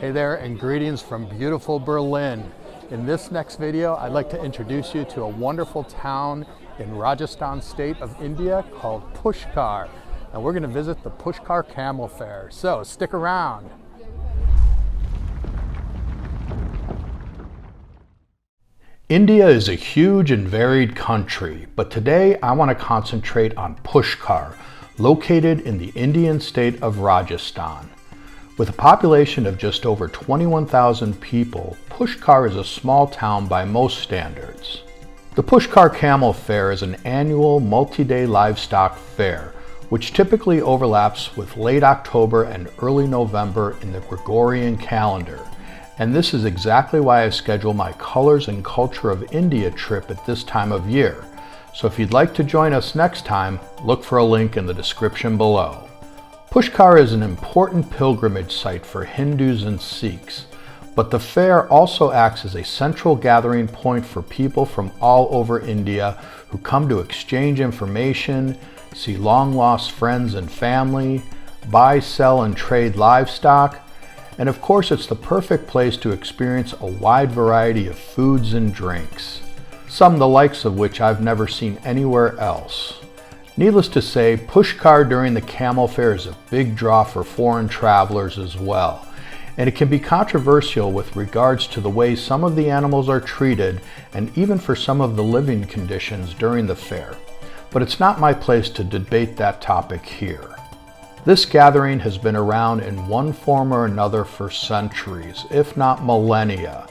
Hey there, and greetings from beautiful Berlin. In this next video, I'd like to introduce you to a wonderful town in Rajasthan state of India called Pushkar. And we're going to visit the Pushkar Camel Fair. So stick around. India is a huge and varied country, but today I want to concentrate on Pushkar, located in the Indian state of Rajasthan. With a population of just over 21,000 people, Pushkar is a small town by most standards. The Pushkar Camel Fair is an annual multi-day livestock fair, which typically overlaps with late October and early November in the Gregorian calendar. And this is exactly why I schedule my Colors and Culture of India trip at this time of year. So if you'd like to join us next time, look for a link in the description below. Pushkar is an important pilgrimage site for Hindus and Sikhs, but the fair also acts as a central gathering point for people from all over India who come to exchange information, see long-lost friends and family, buy, sell, and trade livestock, and of course it's the perfect place to experience a wide variety of foods and drinks, some the likes of which I've never seen anywhere else. Needless to say, Pushkar during the Camel Fair is a big draw for foreign travelers as well, and it can be controversial with regards to the way some of the animals are treated and even for some of the living conditions during the fair. But it's not my place to debate that topic here. This gathering has been around in one form or another for centuries, if not millennia,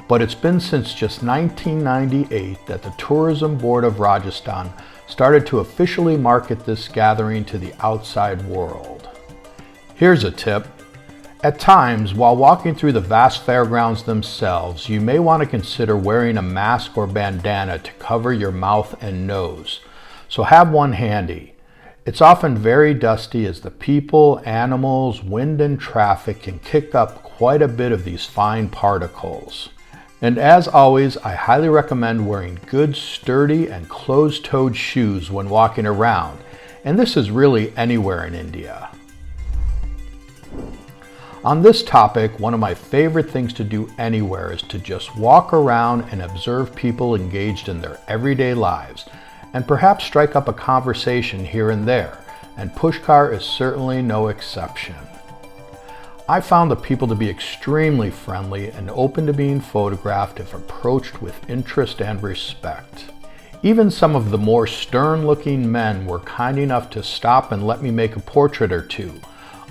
but it's been since just 1998 that the Tourism Board of Rajasthan started to officially market this gathering to the outside world. Here's a tip. At times, while walking through the vast fairgrounds themselves, you may want to consider wearing a mask or bandana to cover your mouth and nose, so have one handy. It's often very dusty as the people, animals, wind, and traffic can kick up quite a bit of these fine particles. And as always, I highly recommend wearing good, sturdy, and closed-toed shoes when walking around, and this is really anywhere in India. On this topic, one of my favorite things to do anywhere is to just walk around and observe people engaged in their everyday lives, and perhaps strike up a conversation here and there, and Pushkar is certainly no exception. I found the people to be extremely friendly and open to being photographed if approached with interest and respect. Even some of the more stern-looking men were kind enough to stop and let me make a portrait or two,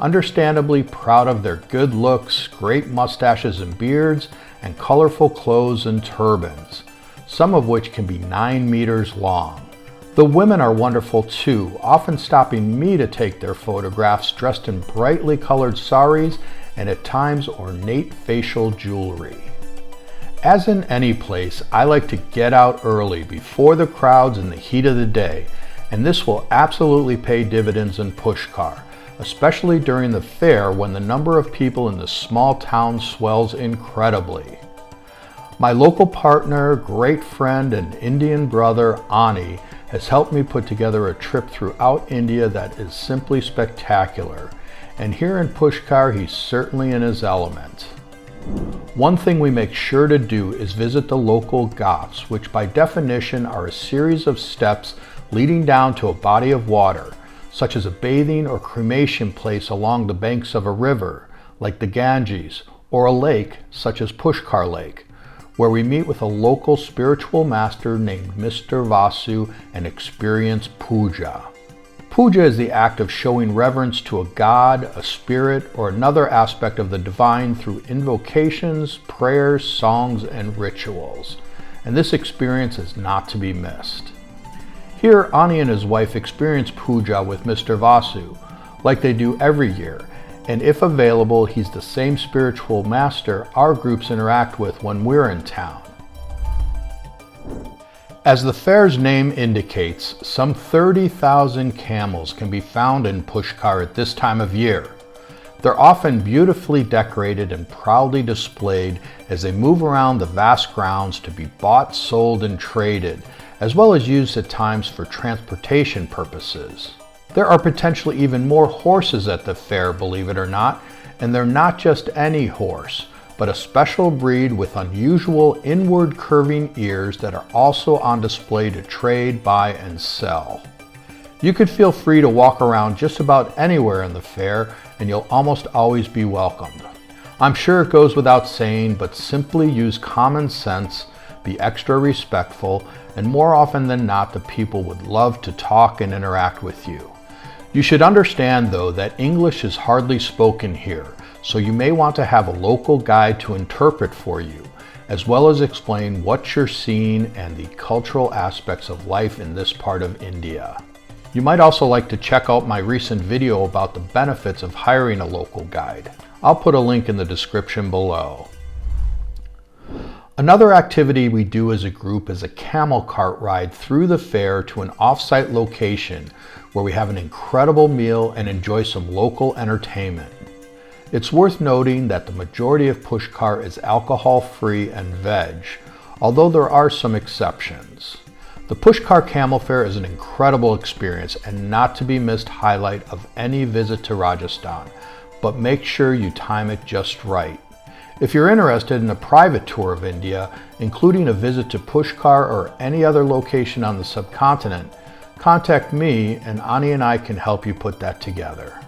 understandably proud of their good looks, great mustaches and beards, and colorful clothes and turbans, some of which can be 9 meters long. The women are wonderful too, often stopping me to take their photographs dressed in brightly colored saris and at times ornate facial jewelry. As in any place, I like to get out early before the crowds in the heat of the day, and this will absolutely pay dividends in Pushkar, especially during the fair when the number of people in the small town swells incredibly. My local partner, great friend, and Indian brother, Ani, has helped me put together a trip throughout India that is simply spectacular. And here in Pushkar, he's certainly in his element. One thing we make sure to do is visit the local ghats, which by definition are a series of steps leading down to a body of water, such as a bathing or cremation place along the banks of a river, like the Ganges, or a lake, such as Pushkar Lake, where we meet with a local spiritual master named Mr. Vasu and experience Puja. Puja is the act of showing reverence to a god, a spirit, or another aspect of the divine through invocations, prayers, songs, and rituals. And this experience is not to be missed. Here, Ani and his wife experience Puja with Mr. Vasu, like they do every year, and if available, he's the same spiritual master our groups interact with when we're in town. As the fair's name indicates, some 30,000 camels can be found in Pushkar at this time of year. They're often beautifully decorated and proudly displayed as they move around the vast grounds to be bought, sold, and traded, as well as used at times for transportation purposes. There are potentially even more horses at the fair, believe it or not, And they're not just any horse, but a special breed with unusual inward curving ears that are also on display to trade, buy, and sell. You could feel free to walk around just about anywhere in the fair and you'll almost always be welcomed. I'm sure it goes without saying, but simply use common sense, be extra respectful, and more often than not, the people would love to talk and interact with you. You should understand though that English is hardly spoken here, so you may want to have a local guide to interpret for you, as well as explain what you're seeing and the cultural aspects of life in this part of India. You might also like to check out my recent video about the benefits of hiring a local guide. I'll put a link in the description below. Another activity we do as a group is a camel cart ride through the fair to an off-site location where we have an incredible meal and enjoy some local entertainment. It's worth noting that the majority of Pushkar is alcohol-free and veg, although there are some exceptions. The Pushkar Camel Fair is an incredible experience and not to be missed highlight of any visit to Rajasthan, but make sure you time it just right. If you're interested in a private tour of India, including a visit to Pushkar or any other location on the subcontinent, contact me and Ani and I can help you put that together.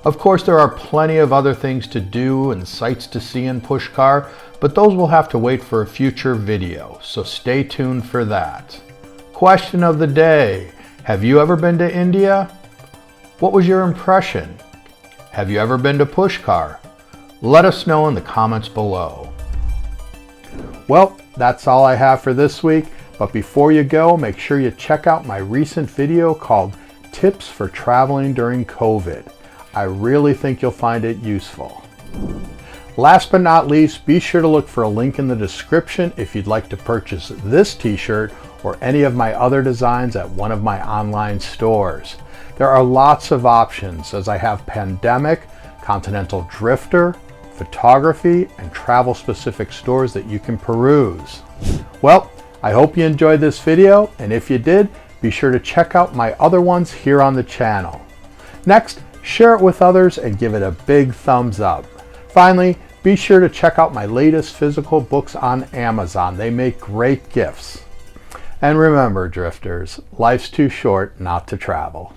Of course, there are plenty of other things to do and sights to see in Pushkar, but those will have to wait for a future video, so stay tuned for that. Question of the day: have you ever been to India? What was your impression? Have you ever been to Pushkar? Let us know in the comments below. Well, that's all I have for this week, but before you go, make sure you check out my recent video called Tips for Traveling During COVID. I really think you'll find it useful. Last but not least, be sure to look for a link in the description if you'd like to purchase this t-shirt or any of my other designs at one of my online stores. There are lots of options as I have pandemic, continental drifter, photography, and travel specific stores that you can peruse. Well, I hope you enjoyed this video, and if you did, be sure to check out my other ones here on the channel. Next, share it with others and give it a big thumbs up. Finally, be sure to check out my latest physical books on Amazon. They make great gifts. And remember, drifters, life's too short not to travel.